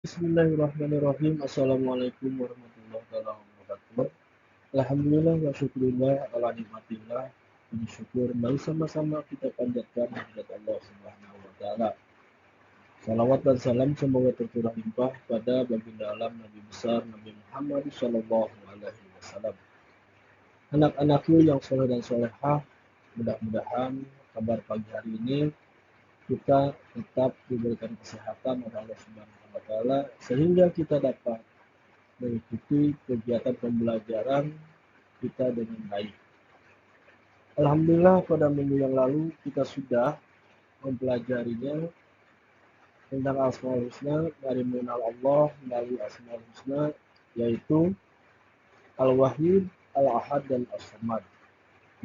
Bismillahirrahmanirrahim. Assalamualaikum warahmatullahi wabarakatuh. Alhamdulillah wa syukurillah ala nikmatillah. Puji syukur mari sama-sama kita panjatkan kehadirat Allah Subhanahu wa taala. Salawat dan salam semoga tercurah limpah pada baginda alam Nabi besar Nabi Muhammad sallallahu alaihi wasallam. Anak-anakku yang soleh dan solehah, mudah-mudahan kabar pagi hari ini kita tetap diberikan kesehatan oleh Allah Subhanahu wa taala sehingga kita dapat mengikuti kegiatan pembelajaran kita dengan baik. Alhamdulillah pada minggu yang lalu kita sudah mempelajarinya tentang Asmaul Husna, dari mengenal Allah melalui Asmaul Husna, yaitu Al-Wahid, Al-Ahad, dan As-Samad.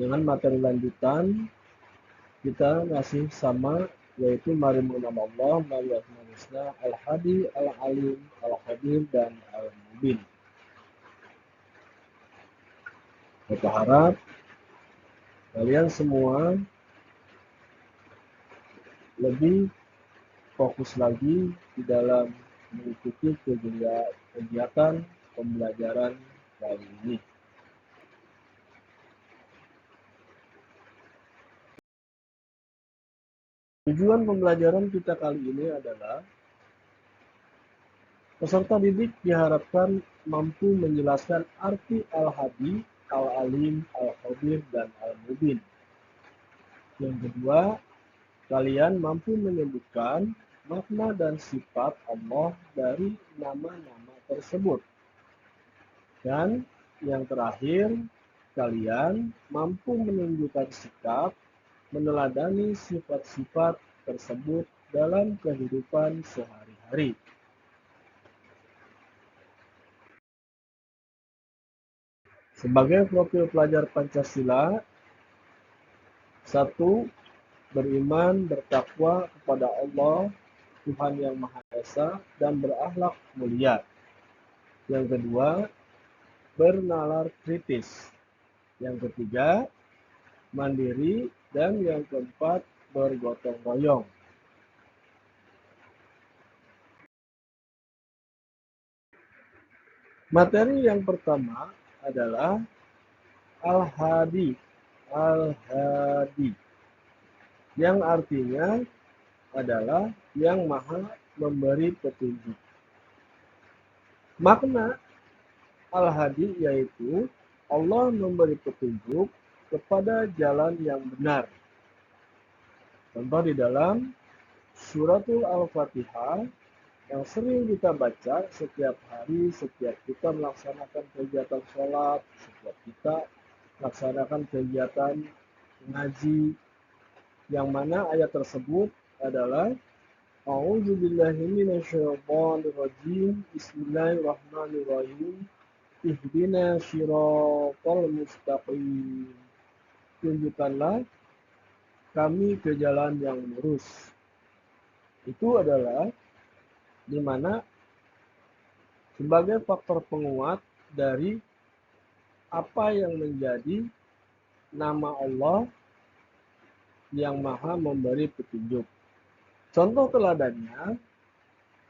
Dengan materi lanjutan kita masih sama, yaitu mari mengenal Allah melalui Asmaul Husna, Al-Hadi, Al-Alim, Al-Qadir, dan Al-Mubin. Kita harap kalian semua lebih fokus lagi di dalam mengikuti kegiatan pembelajaran kali ini. Tujuan pembelajaran kita kali ini adalah peserta didik diharapkan mampu menjelaskan arti Al-Hadi, Al-Alim, Al-Qadir, dan Al-Mubin. Yang kedua, kalian mampu menyebutkan makna dan sifat Allah dari nama-nama tersebut. Dan yang terakhir, kalian mampu menunjukkan sikap meneladani sifat-sifat tersebut dalam kehidupan sehari-hari. Sebagai profil pelajar Pancasila, 1. Beriman, bertakwa kepada Allah, Tuhan yang Maha Esa, dan berakhlak mulia. Yang kedua, bernalar kritis. Yang ketiga, mandiri. Dan yang keempat, bergotong royong. Materi yang pertama adalah Al-Hadi. Al-Hadi, yang artinya adalah yang Maha memberi petunjuk. Makna Al-Hadi yaitu Allah memberi petunjuk kepada jalan yang benar. Contoh di dalam Suratul Al-Fatihah yang sering kita baca setiap hari, setiap kita melaksanakan kegiatan sholat, setiap kita melaksanakan kegiatan ngaji, yang mana ayat tersebut adalah A'udzubillahi minasyaitonirrajim. Bismillahirrahmanirrahim. Ihdina syiratal mustaqim. Tunjukkanlah kami ke jalan yang lurus. Itu adalah di mana sebagai faktor penguat dari apa yang menjadi nama Allah yang Maha memberi petunjuk. Contoh teladannya,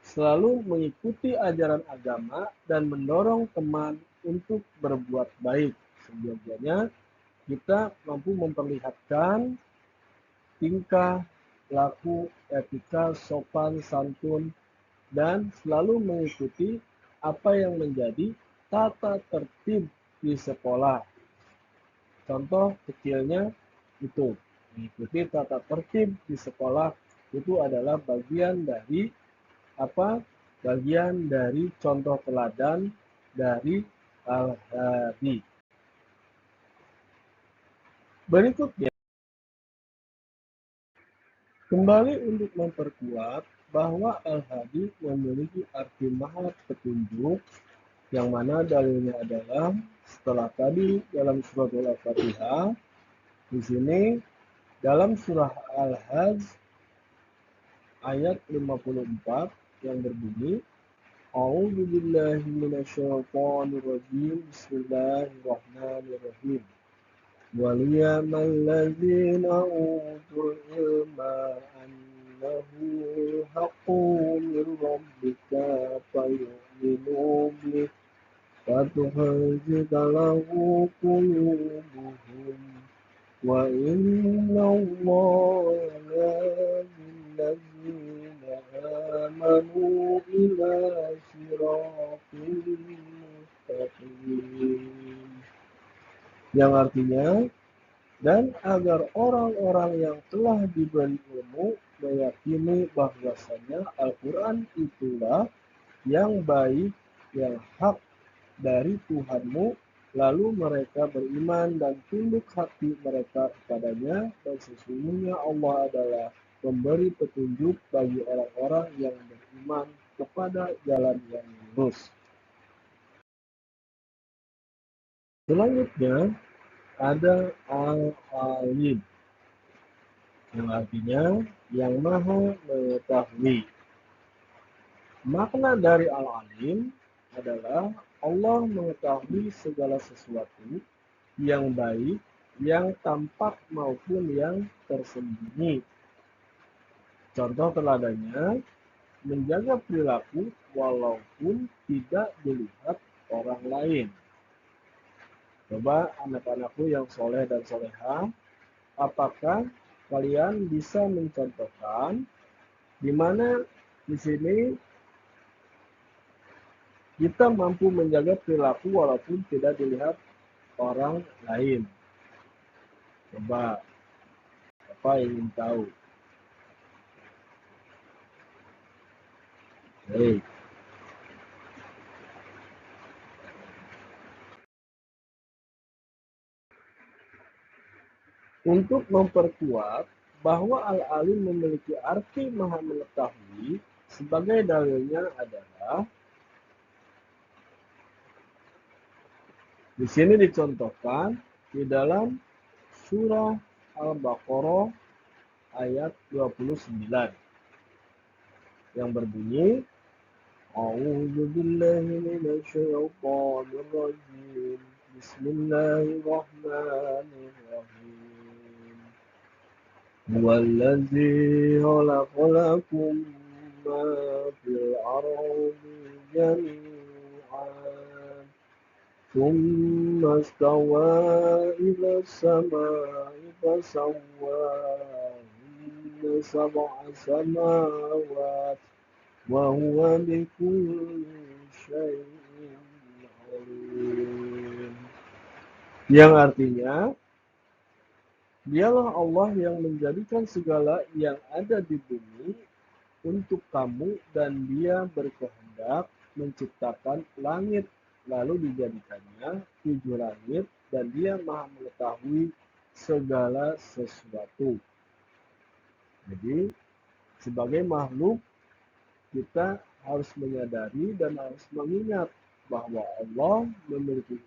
selalu mengikuti ajaran agama dan mendorong teman untuk berbuat baik. Sebenarnya kita mampu memperlihatkan tingkah, laku, etika, sopan, santun, dan selalu mengikuti apa yang menjadi tata tertib di sekolah. Contoh kecilnya itu, mengikuti tata tertib di sekolah itu adalah bagian dari apa? Bagian dari contoh teladan dari Al-Hadi. Berikutnya, kembali untuk memperkuat bahwa Al-Hadi memiliki arti maha petunjuk, yang mana dalilnya adalah setelah tadi dalam surat Al-Fatihah, di sini dalam surah Al-Hajj ayat 54 yang berbunyi A'udzubillahi minasyaitonirrajim. Bismillahirrahmanirrahim. Waliyamal ladzina utul ilma annahu haqqun min rabbika تهزد له قلوبهم وإن الله لهادي الذين آمنوا إلى صراط مستقيم. Yang artinya, dan agar orang-orang yang telah diberi ilmu meyakini bahwasanya Al-Quran itulah yang baik, yang hak dari Tuhanmu, lalu mereka beriman dan tunduk hati mereka kepadanya, dan sesungguhnya Allah adalah memberi petunjuk bagi orang-orang yang beriman kepada jalan yang lurus. Selanjutnya ada Al-Alim, yang artinya yang maha mengetahui. Makna dari Al-Alim adalah Allah mengetahui segala sesuatu yang baik, yang tampak maupun yang tersembunyi. Contoh teladannya, menjaga perilaku walaupun tidak dilihat orang lain. Coba anak-anakku yang soleh dan soleha, apakah kalian bisa mencontohkan di mana di sini kita mampu menjaga perilaku walaupun tidak dilihat orang lain? Coba, apa ingin tahu? Baik. Untuk memperkuat bahwa Al-Alim memiliki arti maha mengetahui, sebagai dalilnya adalah di sini dicontohkan di dalam surah Al-Baqarah ayat 29 yang berbunyi, A'udzu billahi minasyaitonir rajim. Bismillahirrahmanirrahim. Huwallazi khalaqalakum ma fil ardi jami'an thumma istawa ila as-sama'i fasawwahunna sab'a samawat wa huwa bikulli syai'in alim. Yang artinya, dialah Allah yang menjadikan segala yang ada di bumi untuk kamu, dan Dia berkehendak menciptakan langit, lalu dijadikannya 7 langit, dan Dia maha mengetahui segala sesuatu. Jadi, sebagai makhluk, kita harus menyadari dan harus mengingat bahwa Allah memiliki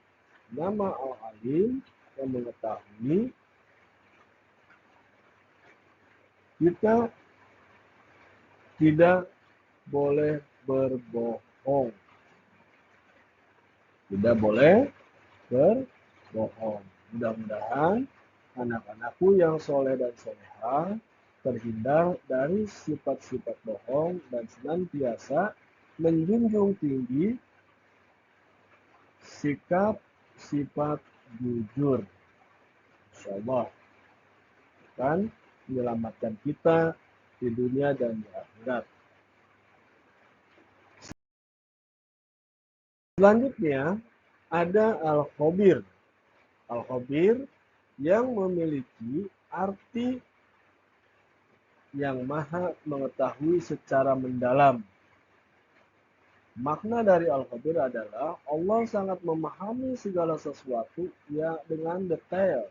nama Al-Alim yang mengetahui. Kita tidak boleh berbohong. Tidak boleh berbohong. Mudah-mudahan anak-anakku yang soleh dan soleha terhindar dari sifat-sifat bohong dan senantiasa menjunjung tinggi sikap sifat jujur. Insyaallah akan menyelamatkan kita di dunia dan di akhirat. Selanjutnya ada Al-Khabir. Al-Khabir yang memiliki arti yang maha mengetahui secara mendalam. Makna dari Al-Khabir adalah Allah sangat memahami segala sesuatu ya dengan detail.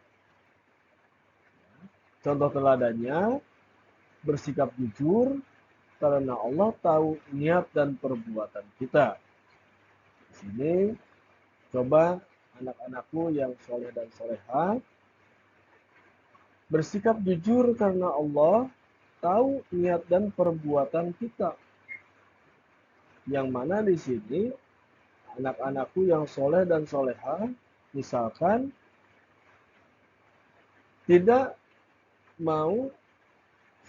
Contoh teladannya, bersikap jujur karena Allah tahu niat dan perbuatan kita. Di sini, coba anak-anakku yang soleh dan soleha, bersikap jujur karena Allah tahu niat dan perbuatan kita. Yang mana di sini, anak-anakku yang soleh dan soleha, misalkan tidak mau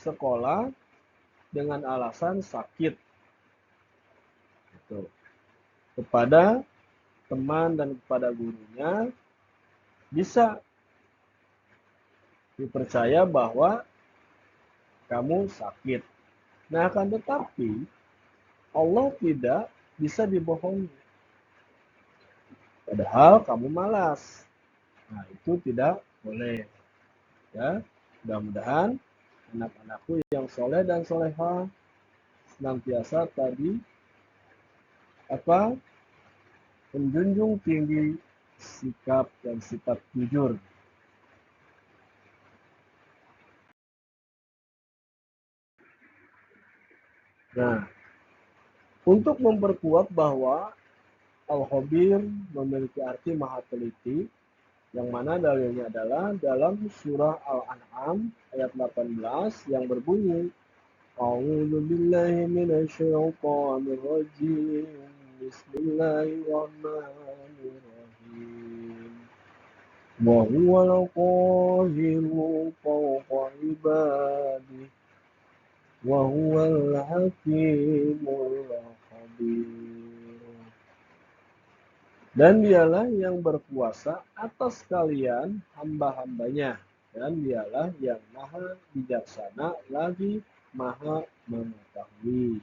sekolah dengan alasan sakit. Gitu. Kepada teman dan kepada gurunya, bisa dipercaya bahwa kamu sakit. Nah, akan tetapi Allah tidak bisa dibohongi. Padahal kamu malas. Nah, itu tidak boleh. Ya, mudah-mudahan anak-anakku yang soleh dan soleha senantiasa tadi menjunjung tinggi sikap dan sifat jujur. Nah, untuk memperkuat bahwa Al-Khabir memiliki arti maha teliti, yang mana dalilnya adalah dalam surah Al-An'am ayat 18 yang berbunyi, A'udzu billahi minasyaitonir rajim. Bismillahirrahmanirrahim. Wa huwal qahiru fawqa ibadihi wa huwal hakimul khabir. Dan dialah yang berkuasa atas kalian hamba-hambanya. Dan dialah yang maha bijaksana lagi maha mengetahui.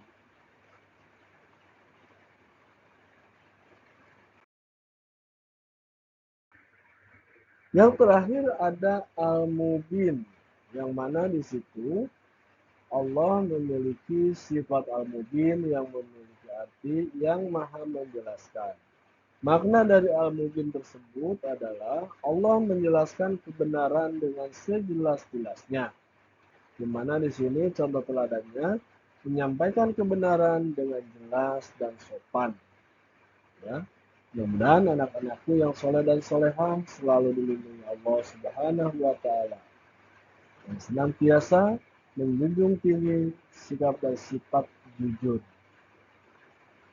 Yang terakhir ada Al-Mubin, yang mana di situ Allah memiliki sifat Al-Mubin yang memiliki arti yang maha menjelaskan. Makna dari Al-Mubin tersebut adalah Allah menjelaskan kebenaran dengan sejelas-jelasnya. Di mana di sini contoh teladannya menyampaikan kebenaran dengan jelas dan sopan. Ya. Mudah-mudahan anak-anakku yang soleh dan solehah selalu dilindungi Allah Subhanahu wa Ta'ala, yang senantiasa menjunjung tinggi sikap dan sifat jujur.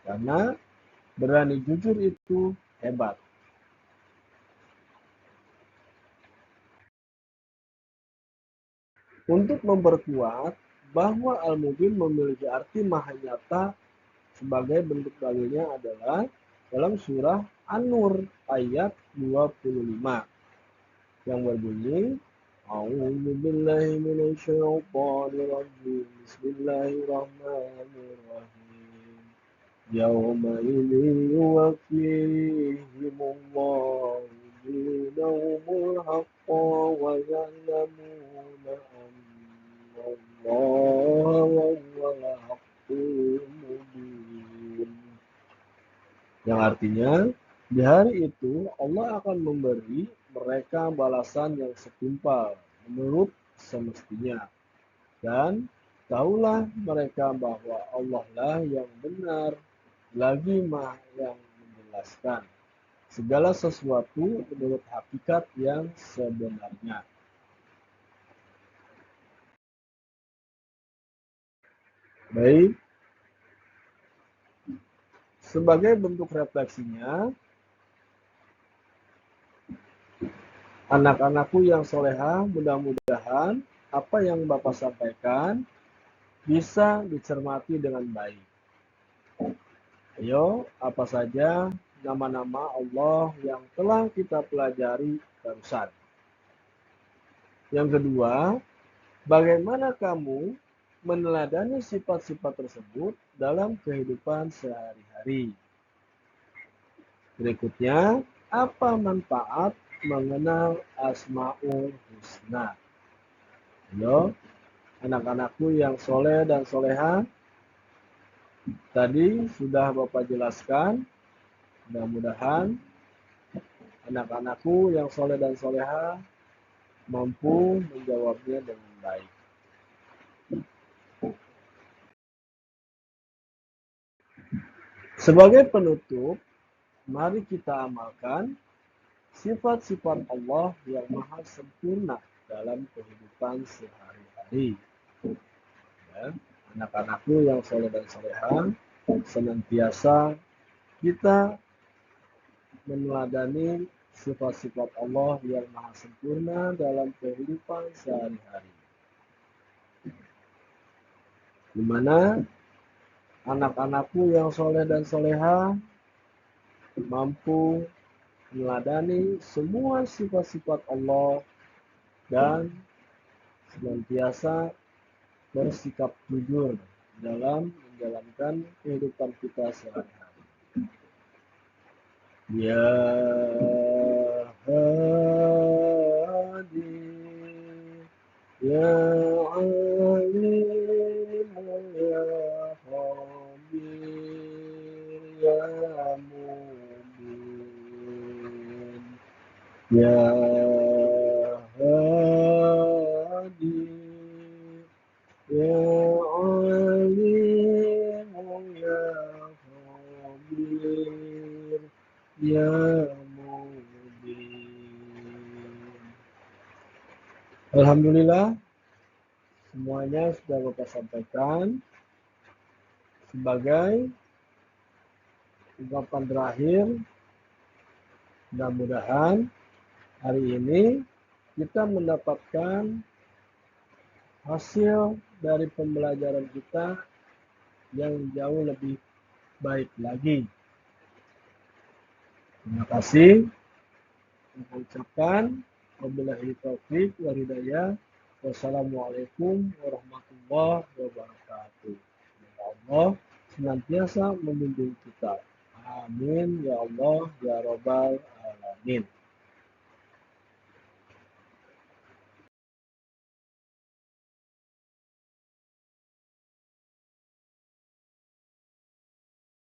Karena berani jujur itu hebat. Untuk memperkuat bahwa Al-Mubin memiliki arti maha nyata, sebagai bentuk dalilnya adalah dalam surah An-Nur ayat 25 yang berbunyi, A'udzu billahi minasyaitonir rajim. Bismillahirrahmanirrahim. Yauma idzin yuwaffihimullahu dinahumul haqqa wa ya'lamuna anna Allaha huwal haqqul mubin. Yang artinya, di hari itu Allah akan memberi mereka balasan yang setimpal menurut semestinya. Dan tahulah mereka bahwa Allah lah yang benar, lagi Maha yang menjelaskan segala sesuatu menurut hakikat yang sebenarnya. Baik, sebagai bentuk refleksinya, anak-anakku yang soleha, mudah-mudahan apa yang Bapak sampaikan bisa dicermati dengan baik. Ayo, apa saja nama-nama Allah yang telah kita pelajari barusan. Yang kedua, bagaimana kamu meneladani sifat-sifat tersebut dalam kehidupan sehari-hari? Berikutnya, apa manfaat mengenal Asmaul Husna? Ayo, anak-anakku yang soleh dan soleha, tadi sudah Bapak jelaskan. Mudah-mudahan anak-anakku yang soleh dan soleha mampu menjawabnya dengan baik. Sebagai penutup, mari kita amalkan sifat-sifat Allah yang maha sempurna dalam kehidupan sehari-hari. Ya, anak-anakku yang soleh dan soleha, senantiasa kita meneladani sifat-sifat Allah yang maha sempurna dalam kehidupan sehari-hari. Di mana anak-anakku yang soleh dan soleha mampu meneladani semua sifat-sifat Allah dan senantiasa bersikap jujur dalam menjalankan kehidupan kita sehari-hari. Ya Hadi, Ya Alim, Ya Khabir, Ya Mubin, Ya Hadi, Ya Alim, Ya Khabir, Ya Mubin. Alhamdulillah, semuanya sudah Bapak sampaikan. Sebagai ungkapan terakhir, mudah-mudahan hari ini kita mendapatkan hasil dari pembelajaran kita yang jauh lebih baik lagi. Terima kasih. Saya ucapkan wabillahi taufik wal hidayah. Wassalamualaikum warahmatullahi wabarakatuh. Ya Allah senantiasa membimbing kita. Amin ya Allah ya Rabbal alamin.